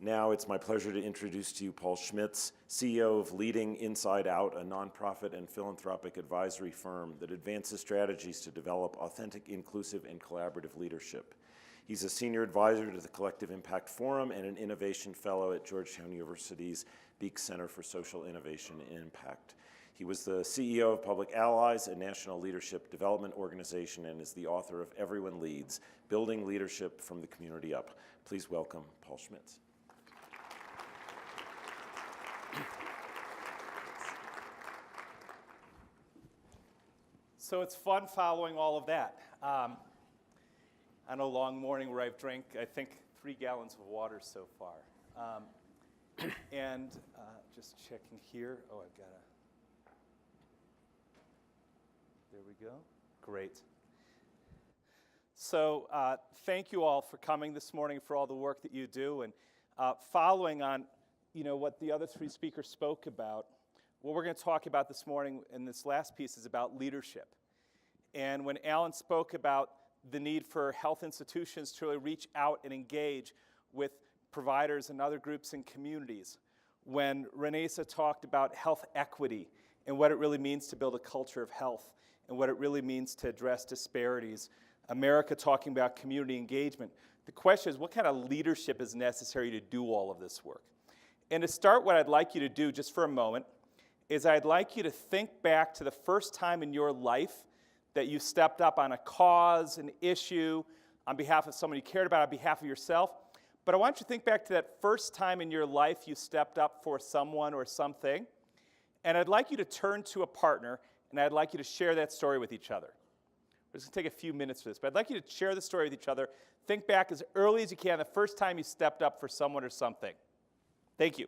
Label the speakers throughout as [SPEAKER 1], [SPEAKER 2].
[SPEAKER 1] Now it's my pleasure to introduce to you Paul Schmitz, CEO of Leading Inside Out, a nonprofit and philanthropic advisory firm that advances strategies to develop authentic, inclusive, and collaborative leadership. He's a senior advisor to the Collective Impact Forum and an innovation fellow at Georgetown University's Beek Center for Social Innovation and Impact. He was the CEO of Public Allies, a national leadership development organization, and is the author of Everyone Leads, Building Leadership from the Community Up. Please welcome Paul Schmitz.
[SPEAKER 2] So it's fun following all of that. On a long morning where I've drank, I think, 3 gallons of water so far. And just checking here. Oh, I've got there we go. Great. So thank you all for coming this morning, for all the work that you do. And following on what the other 3 speakers spoke about, what we're going to talk about this morning in this last piece is about leadership. And when Alan spoke about the need for health institutions to really reach out and engage with providers and other groups and communities, when Renesa talked about health equity and what it really means to build a culture of health and what it really means to address disparities, America talking about community engagement, the question is, what kind of leadership is necessary to do all of this work? And to start, what I'd like you to do just for a moment is I'd like you to think back to the first time in your life that you stepped up on a cause, an issue, on behalf of someone you cared about, on behalf of yourself. But I want you to think back to that first time in your life you stepped up for someone or something. And I'd like you to turn to a partner, and I'd like you to share that story with each other. We're just going to take a few minutes for this, but I'd like you to share the story with each other. Think back as early as you can, the first time you stepped up for someone or something. Thank you.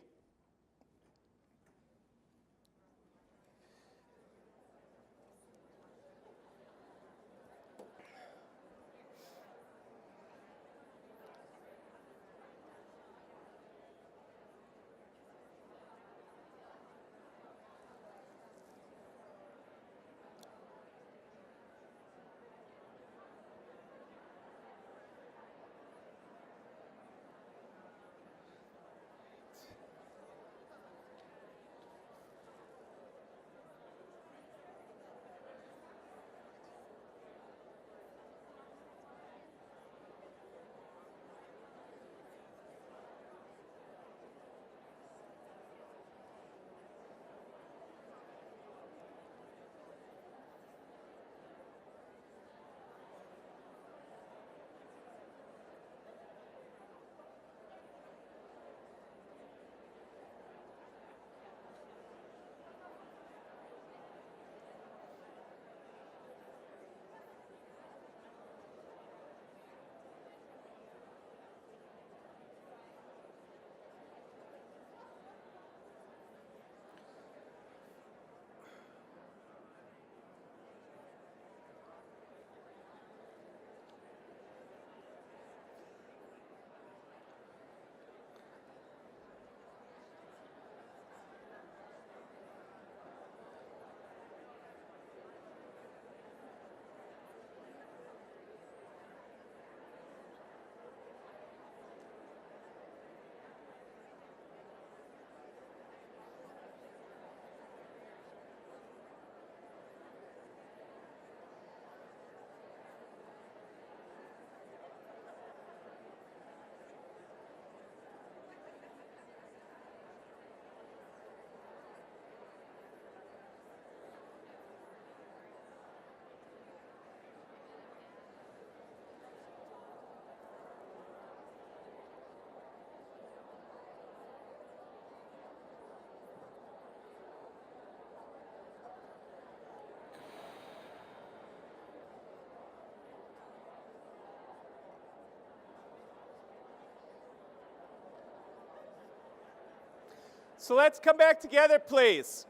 [SPEAKER 2] So let's come back together, please.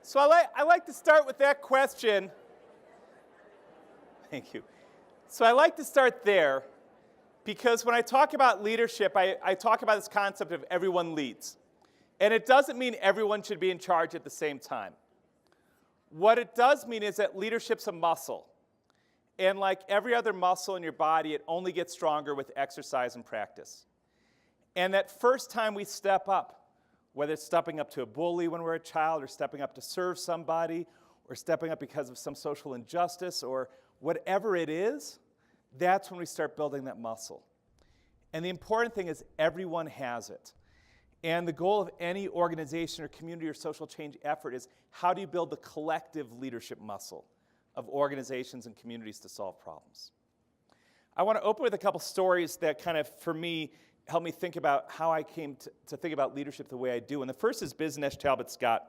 [SPEAKER 2] So I like to start with that question. Thank you. So I like to start there because when I talk about leadership, I talk about this concept of everyone leads. And it doesn't mean everyone should be in charge at the same time. What it does mean is that leadership's a muscle. And like every other muscle in your body, it only gets stronger with exercise and practice. And that first time we step up, whether it's stepping up to a bully when we're a child, or stepping up to serve somebody, or stepping up because of some social injustice, or whatever it is, that's when we start building that muscle. And the important thing is everyone has it. And the goal of any organization or community or social change effort is how do you build the collective leadership muscle of organizations and communities to solve problems. I want to open with a couple stories that kind of, for me, help me think about how I came to think about leadership the way I do. And the first is Biz Nesh Talbot Scott.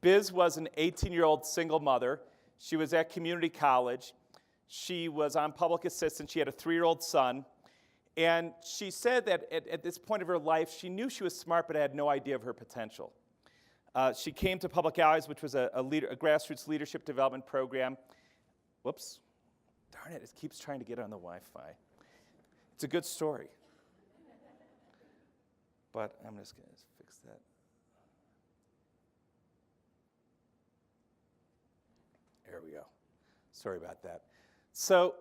[SPEAKER 2] Biz was an 18-year-old single mother. She was at community college. She was on public assistance. She had a 3-year-old son. And she said that at this point of her life, she knew she was smart, but had no idea of her potential. She came to Public Allies, which was a grassroots leadership development program. Whoops. Darn it, it keeps trying to get on the Wi-Fi. It's a good story. But I'm just going to fix that. There we go. Sorry about that. So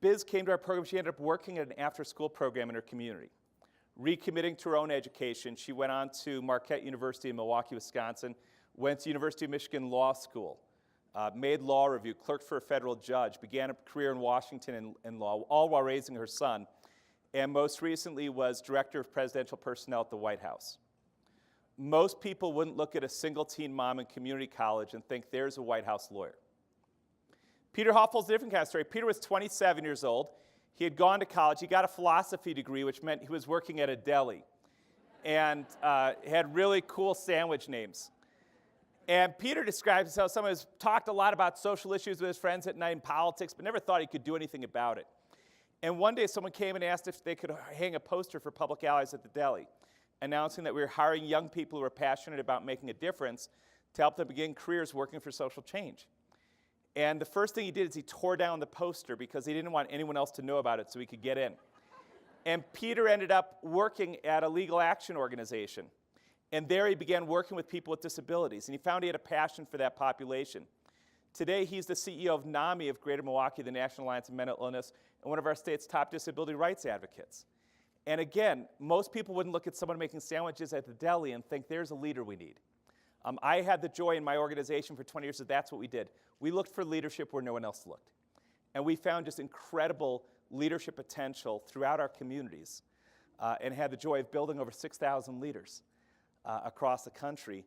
[SPEAKER 2] Biz came to our program. She ended up working at an after-school program in her community. Recommitting to her own education, she went on to Marquette University in Milwaukee, Wisconsin, went to University of Michigan Law School, made law review, clerked for a federal judge, began a career in Washington in law, all while raising her son, and most recently was director of presidential personnel at the White House. Most people wouldn't look at a single-teen mom in community college and think there's a White House lawyer. Peter Hoffel's a different kind of story. Peter was 27 years old. He had gone to college. He got a philosophy degree, which meant he was working at a deli, and had really cool sandwich names. And Peter describes himself as someone who's talked a lot about social issues with his friends at night in politics, but never thought he could do anything about it. And one day someone came and asked if they could hang a poster for Public Allies at the deli, announcing that we were hiring young people who were passionate about making a difference to help them begin careers working for social change. And the first thing he did is he tore down the poster because he didn't want anyone else to know about it so he could get in. And Peter ended up working at a legal action organization. And there he began working with people with disabilities. And he found he had a passion for that population. Today, he's the CEO of NAMI of Greater Milwaukee, the National Alliance of Mental Illness, and one of our state's top disability rights advocates. And again, most people wouldn't look at someone making sandwiches at the deli and think there's a leader we need. I had the joy in my organization for 20 years that that's what we did. We looked for leadership where no one else looked. And we found just incredible leadership potential throughout our communities and had the joy of building over 6,000 leaders across the country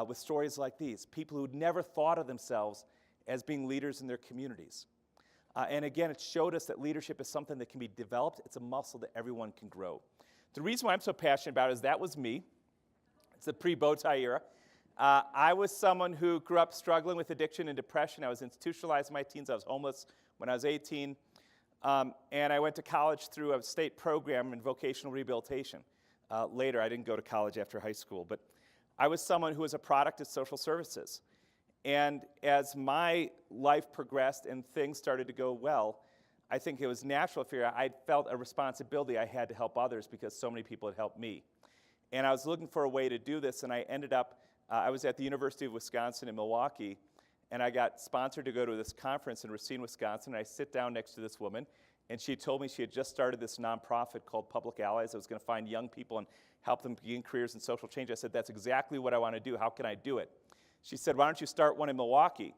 [SPEAKER 2] with stories like these, people who'd never thought of themselves as being leaders in their communities. And again, it showed us that leadership is something that can be developed. It's a muscle that everyone can grow. The reason why I'm so passionate about it is that was me. It's the pre-bow tie era. I was someone who grew up struggling with addiction and depression. I was institutionalized in my teens. I was homeless when I was 18. And I went to college through a state program in vocational rehabilitation. Later, I didn't go to college after high school, but I was someone who was a product of social services. And as my life progressed and things started to go well, I think it was natural for me. I felt a responsibility I had to help others because so many people had helped me. And I was looking for a way to do this, and I ended up, I was at the University of Wisconsin in Milwaukee, and I got sponsored to go to this conference in Racine, Wisconsin, and I sit down next to this woman, and she told me she had just started this nonprofit called Public Allies that was going to find young people and help them begin careers in social change. I said, that's exactly what I want to do. How can I do it? She said, why don't you start one in Milwaukee?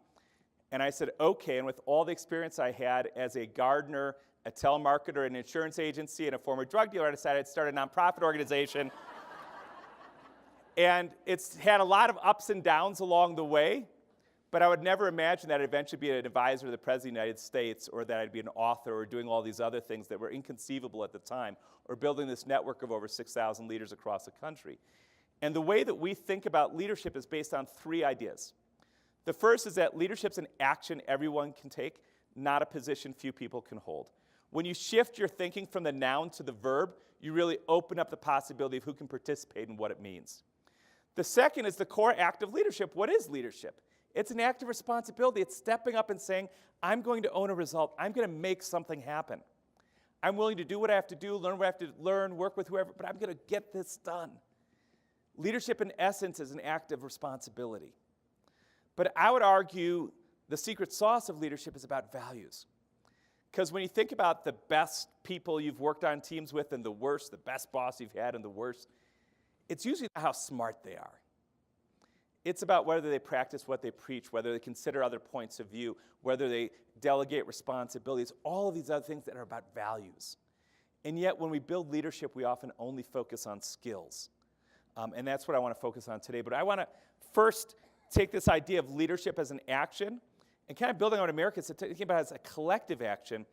[SPEAKER 2] And I said, okay, and with all the experience I had as a gardener, a telemarketer, an insurance agency, and a former drug dealer, I decided I'd start a nonprofit organization. And it's had a lot of ups and downs along the way, but I would never imagine that I'd eventually be an advisor to the President of the United States, or that I'd be an author, or doing all these other things that were inconceivable at the time, or building this network of over 6,000 leaders across the country. And the way that we think about leadership is based on 3 ideas. The first is that leadership's an action everyone can take, not a position few people can hold. When you shift your thinking from the noun to the verb, you really open up the possibility of who can participate and what it means. The second is the core act of leadership. What is leadership? It's an act of responsibility. It's stepping up and saying, I'm going to own a result. I'm going to make something happen. I'm willing to do what I have to do, learn what I have to learn, work with whoever, but I'm going to get this done. Leadership, in essence, is an act of responsibility. But I would argue the secret sauce of leadership is about values. Because when you think about the best people you've worked on teams with and the worst, the best boss you've had and the worst, it's usually not how smart they are. It's about whether they practice what they preach, whether they consider other points of view, whether they delegate responsibilities, all of these other things that are about values. And yet, when we build leadership, we often only focus on skills. And that's what I want to focus on today. But I want to first take this idea of leadership as an action and kind of building on America, so thinking about it as a collective action.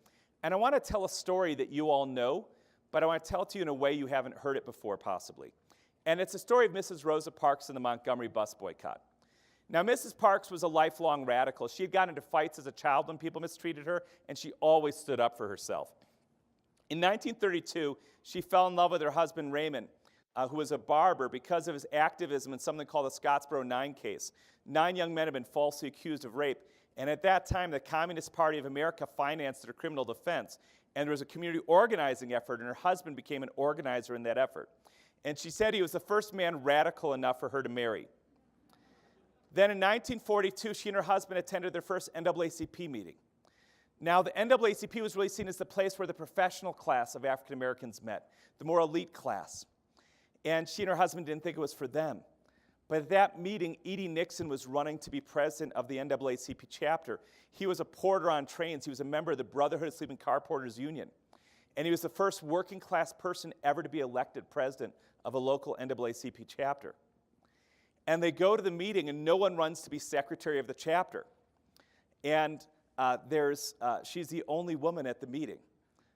[SPEAKER 2] And I want to tell a story that you all know, but I want to tell it to you in a way you haven't heard it before, possibly. And it's a story of Mrs. Rosa Parks and the Montgomery bus boycott. Now, Mrs. Parks was a lifelong radical. She had gotten into fights as a child when people mistreated her, and she always stood up for herself. In 1932, she fell in love with her husband, Raymond, who was a barber, because of his activism in something called the Scottsboro 9 case. 9 young men had been falsely accused of rape, and at that time, the Communist Party of America financed their criminal defense, and there was a community organizing effort, and her husband became an organizer in that effort. And she said he was the first man radical enough for her to marry. Then in 1942, she and her husband attended their first NAACP meeting. Now, the NAACP was really seen as the place where the professional class of African Americans met, the more elite class. And she and her husband didn't think it was for them. But at that meeting, E.D. Nixon was running to be president of the NAACP chapter. He was a porter on trains. He was a member of the Brotherhood of Sleeping Car Porters Union. And he was the first working class person ever to be elected president of a local NAACP chapter. And they go to the meeting, and no one runs to be secretary of the chapter. And she's the only woman at the meeting.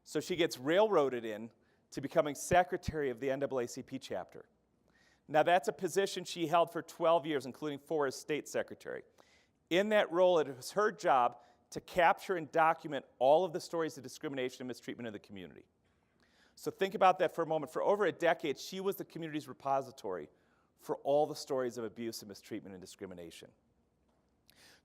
[SPEAKER 2] So she gets railroaded in to becoming secretary of the NAACP chapter. Now, that's a position she held for 12 years, including 4 as state secretary. In that role, it was her job to capture and document all of the stories of discrimination and mistreatment in the community. So think about that for a moment. For over a decade, she was the community's repository for all the stories of abuse and mistreatment and discrimination.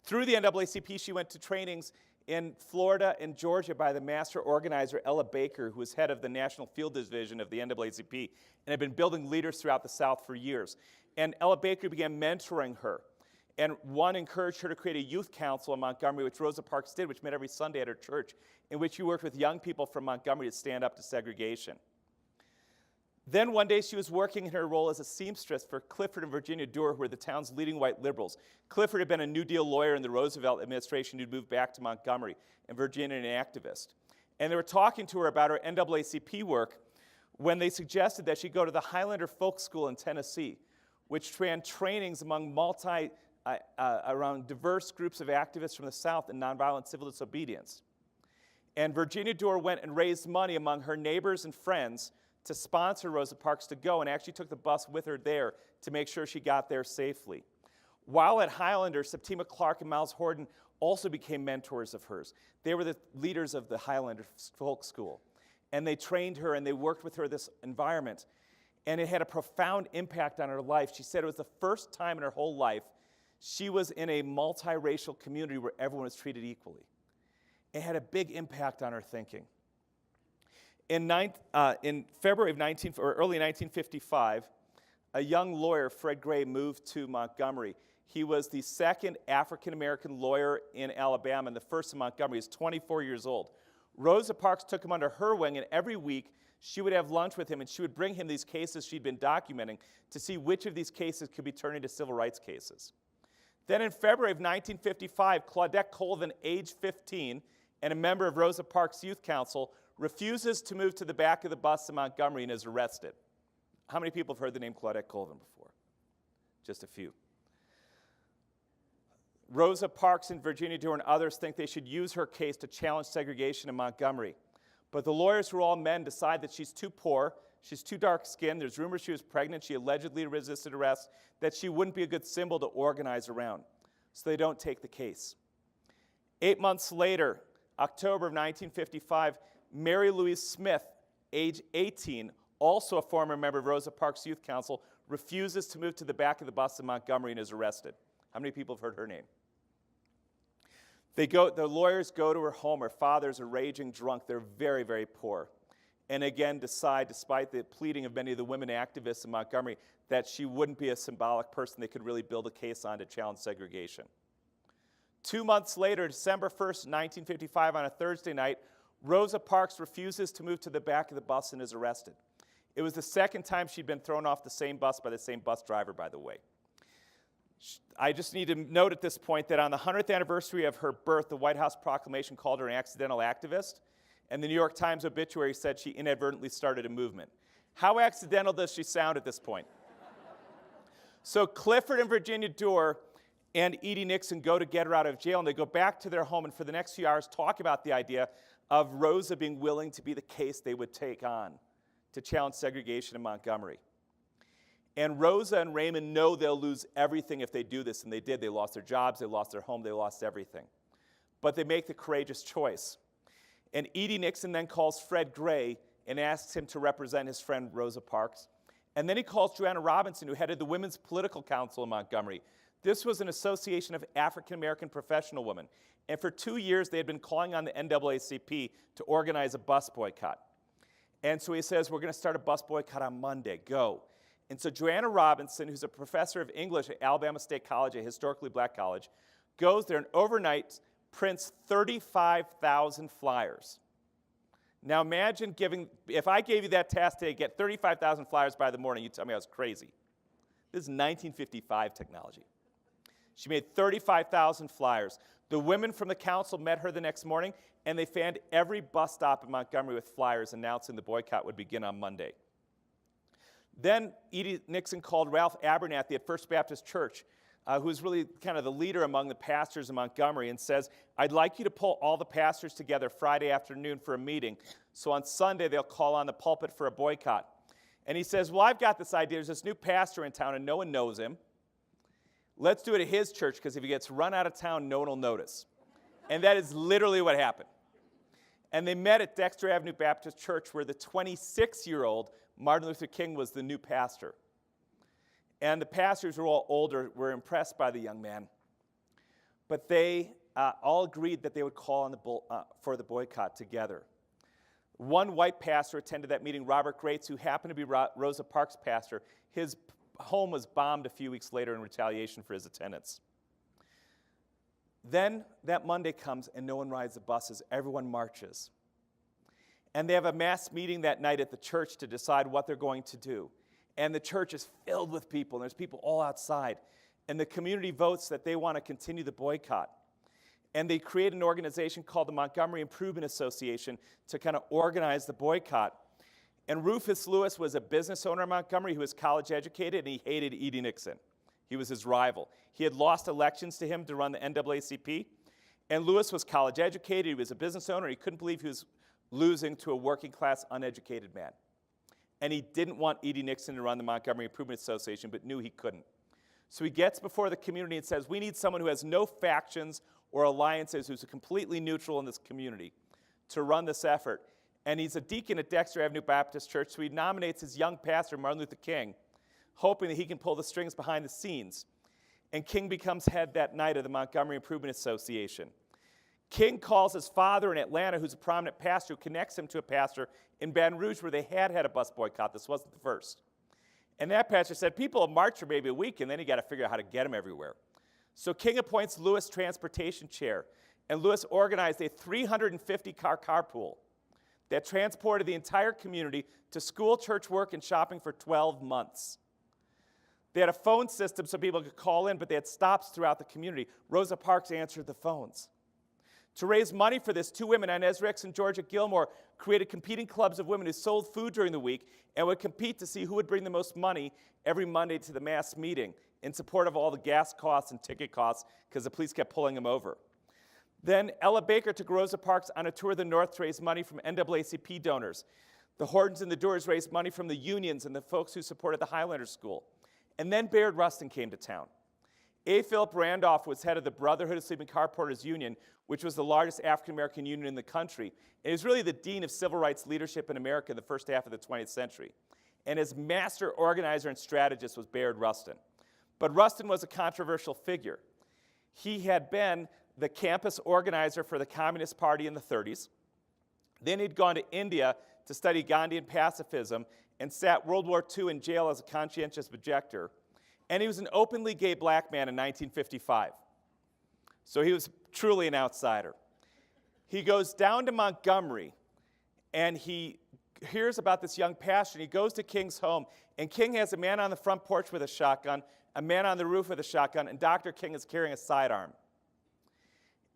[SPEAKER 2] Through the NAACP, she went to trainings in Florida and Georgia by the master organizer, Ella Baker, who was head of the National Field Division of the NAACP and had been building leaders throughout the South for years. And Ella Baker began mentoring her. And one encouraged her to create a youth council in Montgomery, which Rosa Parks did, which met every Sunday at her church, in which she worked with young people from Montgomery to stand up to segregation. Then one day she was working in her role as a seamstress for Clifford and Virginia Dewar, who were the town's leading white liberals. Clifford had been a New Deal lawyer in the Roosevelt administration who'd moved back to Montgomery, and Virginia an activist. And they were talking to her about her NAACP work when they suggested that she go to the Highlander Folk School in Tennessee, which ran trainings among around diverse groups of activists from the South in nonviolent civil disobedience. And Virginia Dewar went and raised money among her neighbors and friends to sponsor Rosa Parks to go, and actually took the bus with her there to make sure she got there safely. While at Highlander, Septima Clark and Miles Horton also became mentors of hers. They were the leaders of the Highlander Folk School, and they trained her and they worked with her in this environment, and it had a profound impact on her life. She said it was the first time in her whole life she was in a multiracial community where everyone was treated equally. It had a big impact on her thinking. In February of early 1955, a young lawyer, Fred Gray, moved to Montgomery. He was the second African-American lawyer in Alabama and the first in Montgomery. He was 24 years old. Rosa Parks took him under her wing, and every week she would have lunch with him, and she would bring him these cases she'd been documenting to see which of these cases could be turned into civil rights cases. Then in February of 1955, Claudette Colvin, age 15, and a member of Rosa Parks' Youth Council, refuses to move to the back of the bus in Montgomery and is arrested. How many people have heard the name Claudette Colvin before? Just a few. Rosa Parks and Virginia Dewar and others think they should use her case to challenge segregation in Montgomery. But the lawyers, who are all men, decide that she's too poor, she's too dark-skinned, there's rumors she was pregnant, she allegedly resisted arrest, that she wouldn't be a good symbol to organize around. So they don't take the case. 8 months later, October of 1955, Mary Louise Smith, age 18, also a former member of Rosa Parks' Youth Council, refuses to move to the back of the bus in Montgomery and is arrested. How many people have heard her name? The lawyers go to her home. Her father's a raging drunk. They're very, very poor. And again decide, despite the pleading of many of the women activists in Montgomery, that she wouldn't be a symbolic person they could really build a case on to challenge segregation. 2 months later, December 1st, 1955, on a Thursday night, Rosa Parks refuses to move to the back of the bus and is arrested. It was the second time she'd been thrown off the same bus by the same bus driver, by the way. I just need to note at this point that on the 100th anniversary of her birth, the White House proclamation called her an accidental activist, and the New York Times obituary said she inadvertently started a movement. How accidental does she sound at this point? So Clifford and Virginia Dore and Edie Nixon go to get her out of jail, and they go back to their home and for the next few hours talk about the idea of Rosa being willing to be the case they would take on to challenge segregation in Montgomery. And Rosa and Raymond know they'll lose everything if they do this, and they did. They lost their jobs, they lost their home, they lost everything. But they make the courageous choice. And Edie Nixon then calls Fred Gray and asks him to represent his friend Rosa Parks. And then he calls Joanna Robinson, who headed the Women's Political Council in Montgomery. This was an association of African-American professional women. And for 2 years, they had been calling on the NAACP to organize a bus boycott. And so he says, we're going to start a bus boycott on Monday, go. And so Joanna Robinson, who's a professor of English at Alabama State College, a historically black college, goes there and overnight prints 35,000 flyers. Now imagine if I gave you that task today, get 35,000 flyers by the morning, you'd tell me I was crazy. This is 1955 technology. She made 35,000 flyers. The women from the council met her the next morning, and they fanned every bus stop in Montgomery with flyers announcing the boycott would begin on Monday. Then Edie Nixon called Ralph Abernathy at First Baptist Church, who's really kind of the leader among the pastors in Montgomery, and says, I'd like you to pull all the pastors together Friday afternoon for a meeting, so on Sunday they'll call on the pulpit for a boycott. And he says, well, I've got this idea. There's this new pastor in town, and no one knows him. Let's do it at his church, because if he gets run out of town, no one will notice. And that is literally what happened. And they met at Dexter Avenue Baptist Church, where the 26-year-old Martin Luther King was the new pastor. And the pastors were all older, were impressed by the young man. But they all agreed that they would call on for the boycott together. One white pastor attended that meeting, Robert Grates, who happened to be Rosa Parks' pastor. His home was bombed a few weeks later in retaliation for his attendance. Then that Monday comes and no one rides the buses. Everyone marches. And they have a mass meeting that night at the church to decide what they're going to do. And the church is filled with people, and there's people all outside. And the community votes that they want to continue the boycott. And they create an organization called the Montgomery Improvement Association to kind of organize the boycott. And Rufus Lewis was a business owner in Montgomery who was college educated, and he hated Edie Nixon. He was his rival. He had lost elections to him to run the NAACP. And Lewis was college educated, he was a business owner, and he couldn't believe he was losing to a working class, uneducated man. And he didn't want Edie Nixon to run the Montgomery Improvement Association, but knew he couldn't. So he gets before the community and says, we need someone who has no factions or alliances, who's completely neutral in this community to run this effort. And he's a deacon at Dexter Avenue Baptist Church, so he nominates his young pastor, Martin Luther King, hoping that he can pull the strings behind the scenes. And King becomes head that night of the Montgomery Improvement Association. King calls his father in Atlanta, who's a prominent pastor, who connects him to a pastor in Baton Rouge where they had a bus boycott. This wasn't the first. And that pastor said, people will march for maybe a week, and then you got to figure out how to get them everywhere. So King appoints Lewis transportation chair, and Lewis organized a 350-car carpool that transported the entire community to school, church, work, and shopping for 12 months. They had a phone system so people could call in, but they had stops throughout the community. Rosa Parks answered the phones. To raise money for this, two women, Inez Ricks and Georgia Gilmore, created competing clubs of women who sold food during the week and would compete to see who would bring the most money every Monday to the mass meeting in support of all the gas costs and ticket costs because the police kept pulling them over. Then Ella Baker took Rosa Parks on a tour of the North to raise money from NAACP donors. The Hortons and the Doors raised money from the unions and the folks who supported the Highlander School. And then Bayard Rustin came to town. A. Philip Randolph was head of the Brotherhood of Sleeping Car Porters Union, which was the largest African-American union in the country. And he was really the dean of civil rights leadership in America in the first half of the 20th century. And his master organizer and strategist was Bayard Rustin. But Rustin was a controversial figure. He had been the campus organizer for the Communist Party in the 30s. Then he'd gone to India to study Gandhian pacifism and sat World War II in jail as a conscientious objector. And he was an openly gay black man in 1955. So he was truly an outsider. he goes down to Montgomery, and he hears about this young pastor, and he goes to King's home, and King has a man on the front porch with a shotgun, a man on the roof with a shotgun, and Dr. King is carrying a sidearm.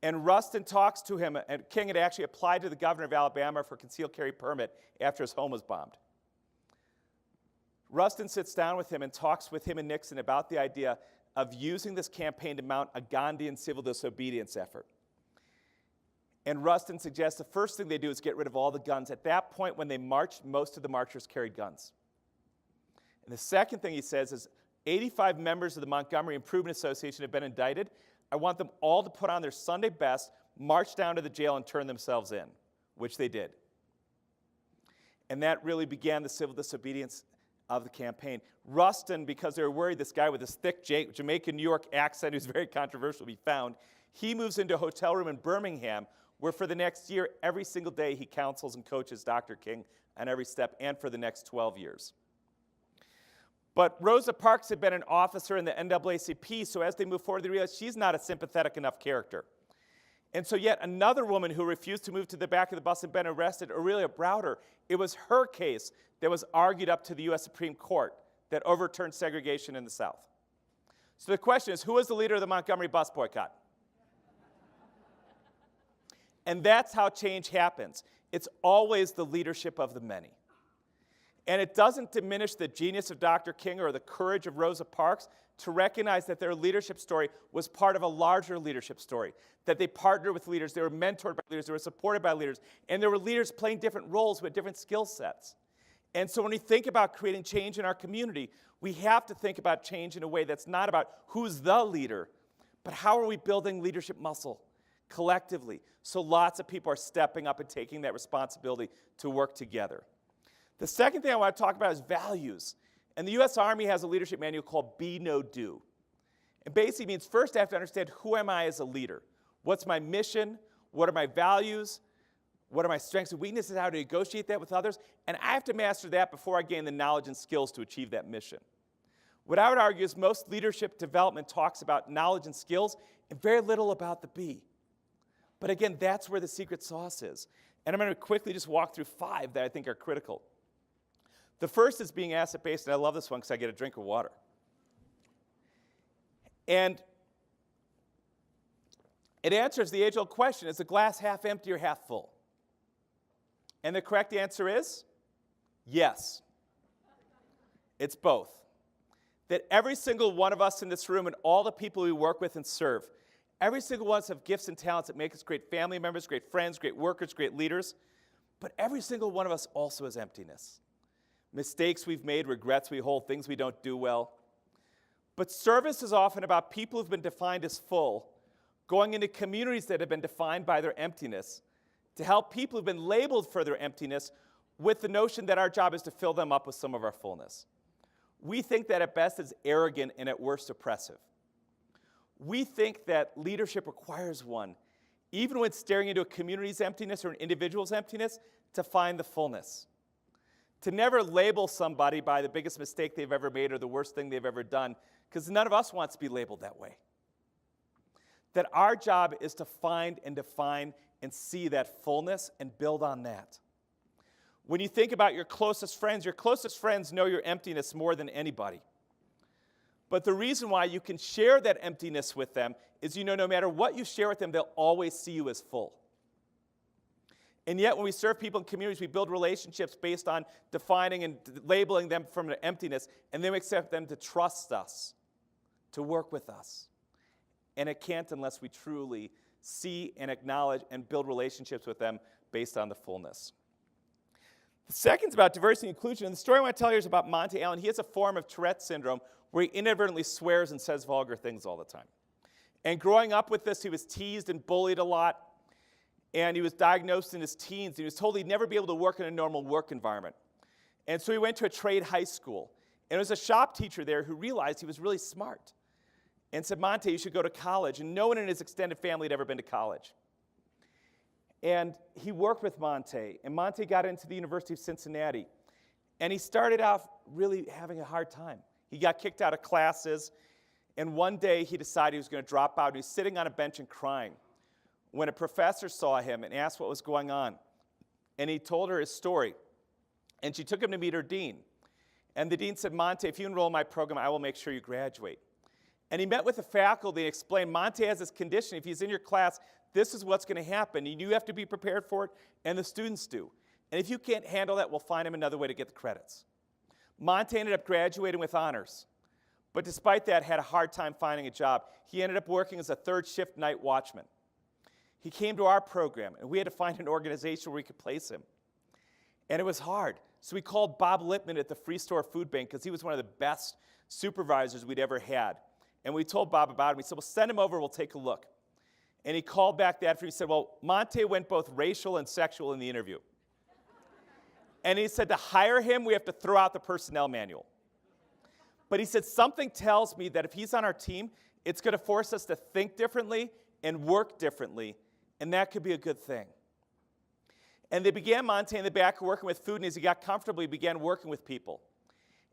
[SPEAKER 2] And Rustin talks to him, and King had actually applied to the governor of Alabama for a concealed carry permit after his home was bombed. Rustin sits down with him and talks with him and Nixon about the idea of using this campaign to mount a Gandhian civil disobedience effort. And Rustin suggests the first thing they do is get rid of all the guns. At that point, when they marched, most of the marchers carried guns. And the second thing he says is 85 members of the Montgomery Improvement Association have been indicted. I want them all to put on their Sunday best, march down to the jail, and turn themselves in, which they did. And that really began the civil disobedience of the campaign. Rustin, because they were worried this guy with this thick Jamaican New York accent who's very controversial to be found, he moves into a hotel room in Birmingham where for the next year, every single day, he counsels and coaches Dr. King on every step, and for the next 12 years. But Rosa Parks had been an officer in the NAACP, so as they move forward, they realize she's not a sympathetic enough character. And so yet another woman who refused to move to the back of the bus and been arrested, Aurelia Browder, it was her case that was argued up to the U.S. Supreme Court that overturned segregation in the South. So the question is, who was the leader of the Montgomery bus boycott? And that's how change happens. It's always the leadership of the many. And it doesn't diminish the genius of Dr. King or the courage of Rosa Parks to recognize that their leadership story was part of a larger leadership story, that they partnered with leaders, they were mentored by leaders, they were supported by leaders, and there were leaders playing different roles with different skill sets. And so when we think about creating change in our community, we have to think about change in a way that's not about who's the leader, but how are we building leadership muscle collectively so lots of people are stepping up and taking that responsibility to work together. The second thing I want to talk about is values. And the U.S. Army has a leadership manual called Be No Do. It basically means first I have to understand who am I as a leader. What's my mission? What are my values? What are my strengths and weaknesses? How to negotiate that with others? And I have to master that before I gain the knowledge and skills to achieve that mission. What I would argue is most leadership development talks about knowledge and skills and very little about the B. But again, that's where the secret sauce is. And I'm going to quickly just walk through 5 that I think are critical. The first is being asset-based, and I love this one because I get a drink of water. And it answers the age-old question, is the glass half empty or half full? And the correct answer is yes. It's both. That every single one of us in this room and all the people we work with and serve, every single one of us have gifts and talents that make us great family members, great friends, great workers, great leaders. But every single one of us also has emptiness. Mistakes we've made, regrets we hold, things we don't do well. But service is often about people who've been defined as full, going into communities that have been defined by their emptiness, to help people who've been labeled for their emptiness with the notion that our job is to fill them up with some of our fullness. We think that at best is arrogant and at worst oppressive. We think that leadership requires one, even when staring into a community's emptiness or an individual's emptiness, to find the fullness. To never label somebody by the biggest mistake they've ever made or the worst thing they've ever done, because none of us wants to be labeled that way. That our job is to find and define and see that fullness and build on that. When you think about your closest friends know your emptiness more than anybody. But the reason why you can share that emptiness with them is you know no matter what you share with them, they'll always see you as full. And yet when we serve people in communities, we build relationships based on defining and labeling them from their emptiness, and then we expect them to trust us, to work with us. And it can't unless we truly see and acknowledge and build relationships with them based on the fullness. The second is about diversity and inclusion. And the story I want to tell you is about Monte Allen. He has a form of Tourette's syndrome where he inadvertently swears and says vulgar things all the time. And growing up with this, he was teased and bullied a lot. And he was diagnosed in his teens. He was told he'd never be able to work in a normal work environment. And so he went to a trade high school. And there was a shop teacher there who realized he was really smart and said, Monte, you should go to college. And no one in his extended family had ever been to college. And he worked with Monte, and Monte got into the University of Cincinnati. And he started out really having a hard time. He got kicked out of classes, and one day he decided he was going to drop out. He was sitting on a bench and crying when a professor saw him and asked what was going on. And he told her his story. And she took him to meet her dean. And the dean said, Monte, if you enroll in my program, I will make sure you graduate. And he met with the faculty and explained, Monte has this condition. If he's in your class, this is what's going to happen. And you have to be prepared for it, and the students do. And if you can't handle that, we'll find him another way to get the credits. Monte ended up graduating with honors. But despite that, had a hard time finding a job. He ended up working as a third shift night watchman. He came to our program, and we had to find an organization where we could place him. And it was hard. So we called Bob Lippman at the Free Store Food Bank because he was one of the best supervisors we'd ever had. And we told Bob about him. He said, well, send him over. We'll take a look. And he called back that after. He said, well, Monte went both racial and sexual in the interview. And he said, to hire him, we have to throw out the personnel manual. But he said, something tells me that if he's on our team, it's going to force us to think differently and work differently, and that could be a good thing. And they began Monte in the back working with food, and as he got comfortable, he began working with people.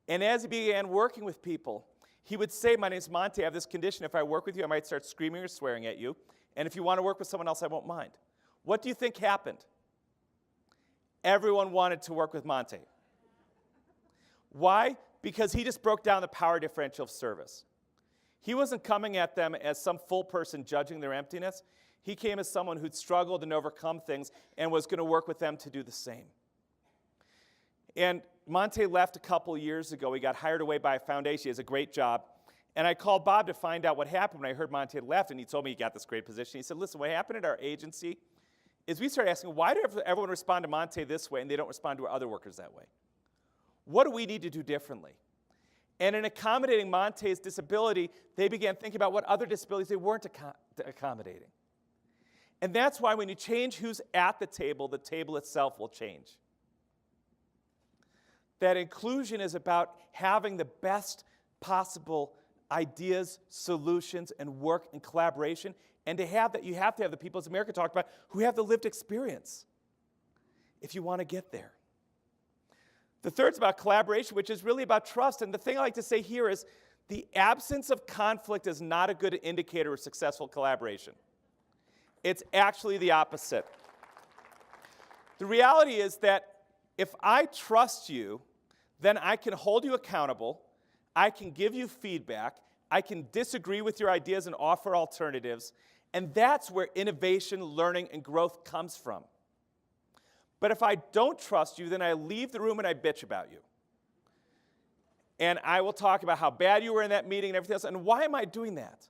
[SPEAKER 2] And as he began working with people, he would say, my name's Monte, I have this condition. If I work with you, I might start screaming or swearing at you. And if you want to work with someone else, I won't mind. What do you think happened? Everyone wanted to work with Monte. Why? Because he just broke down the power differential of service. He wasn't coming at them as some full person judging their emptiness. He came as someone who'd struggled and overcome things and was going to work with them to do the same. And Monte left a couple years ago. He got hired away by a foundation. He has a great job. And I called Bob to find out what happened when I heard Monte had left, and he told me he got this great position. He said, listen, what happened at our agency is we started asking, why did everyone respond to Monte this way and they don't respond to our other workers that way? What do we need to do differently? And in accommodating Monte's disability, they began thinking about what other disabilities they weren't accommodating. And that's why when you change who's at the table itself will change. That inclusion is about having the best possible ideas, solutions, and work and collaboration. And to have that, you have to have the people, as America talked about, who have the lived experience if you want to get there. The third is about collaboration, which is really about trust. And the thing I like to say here is the absence of conflict is not a good indicator of successful collaboration. It's actually the opposite. The reality is that if I trust you, then I can hold you accountable, I can give you feedback, I can disagree with your ideas and offer alternatives, and that's where innovation, learning, and growth comes from. But if I don't trust you, then I leave the room and I bitch about you. And I will talk about how bad you were in that meeting and everything else. And why am I doing that?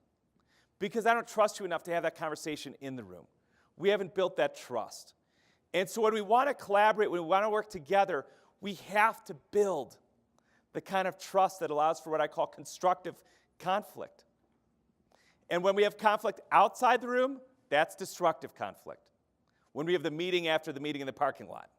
[SPEAKER 2] Because I don't trust you enough to have that conversation in the room. We haven't built that trust. And so when we want to collaborate, when we want to work together, we have to build the kind of trust that allows for what I call constructive conflict. And when we have conflict outside the room, that's destructive conflict. When we have the meeting after the meeting in the parking lot,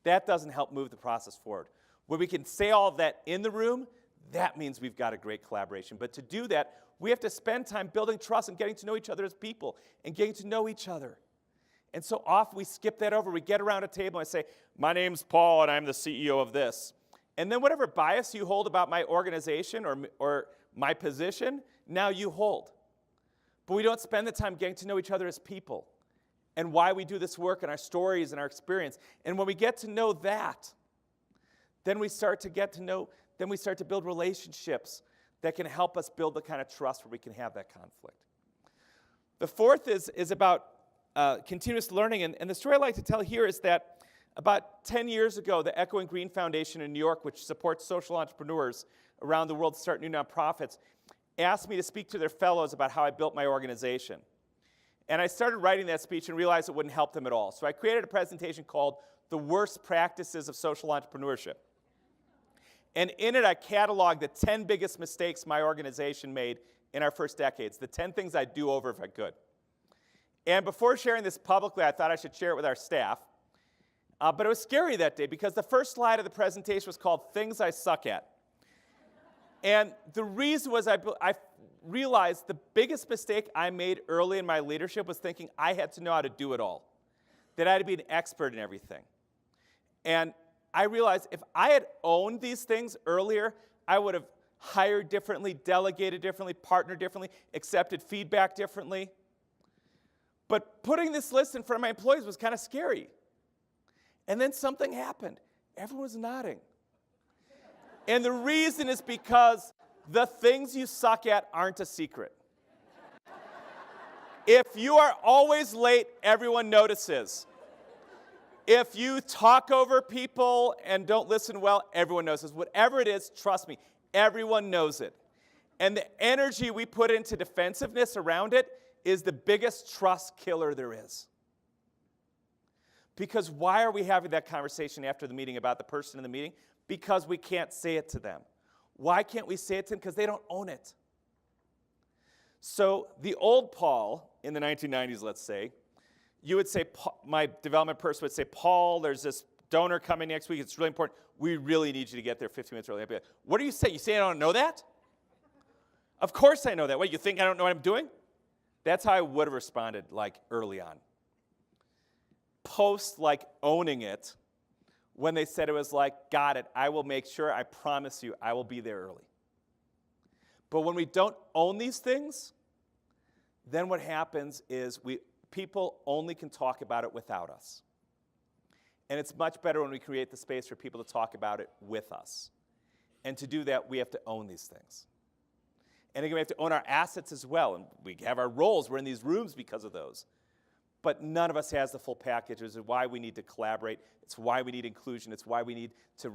[SPEAKER 2] that doesn't help move the process forward. When we can say all of that in the room, that means we've got a great collaboration. But to do that, we have to spend time building trust and getting to know each other as people and getting to know each other. And so often we skip that over. We get around a table and I say, my name's Paul and I'm the CEO of this. And then whatever bias you hold about my organization or my position, now you hold. But we don't spend the time getting to know each other as people and why we do this work and our stories and our experience. And when we get to know that, then we start to build relationships that can help us build the kind of trust where we can have that conflict. The fourth is about continuous learning. And the story I like to tell here is that about 10 years ago, the Echo and Green Foundation in New York, which supports social entrepreneurs around the world to start new nonprofits, asked me to speak to their fellows about how I built my organization. And I started writing that speech and realized it wouldn't help them at all. So I created a presentation called The Worst Practices of Social Entrepreneurship. And in it, I cataloged the 10 biggest mistakes my organization made in our first decades, the 10 things I'd do over if I could. And before sharing this publicly, I thought I should share it with our staff. But it was scary that day because the first slide of the presentation was called Things I Suck At. And the reason was I realized the biggest mistake I made early in my leadership was thinking I had to know how to do it all, that I had to be an expert in everything. And I realized if I had owned these things earlier, I would have hired differently, delegated differently, partnered differently, accepted feedback differently. But putting this list in front of my employees was kind of scary. And then something happened. Everyone was nodding. And the reason is because the things you suck at aren't a secret. If you are always late, everyone notices. If you talk over people and don't listen well, everyone notices. Whatever it is, trust me, everyone knows it. And the energy we put into defensiveness around it is the biggest trust killer there is. Because why are we having that conversation after the meeting about the person in the meeting? Because we can't say it to them. Why can't we say it to them? Because they don't own it. So the old Paul, in the 1990s, let's say, you would say, my development person would say, Paul, there's this donor coming next week. It's really important. We really need you to get there 15 minutes early. I'd be like, what do you say? You say I don't know that? Of course I know that. What, you think I don't know what I'm doing? That's how I would have responded, like, early on. Post, like, owning it, when they said it was like, got it, I will make sure, I promise you, I will be there early. But when we don't own these things, then what happens is people only can talk about it without us. And it's much better when we create the space for people to talk about it with us. And to do that, we have to own these things. And again, we have to own our assets as well. And we have our roles. We're in these rooms because of those. But none of us has the full package. It's why we need to collaborate. It's why we need inclusion. It's why we need to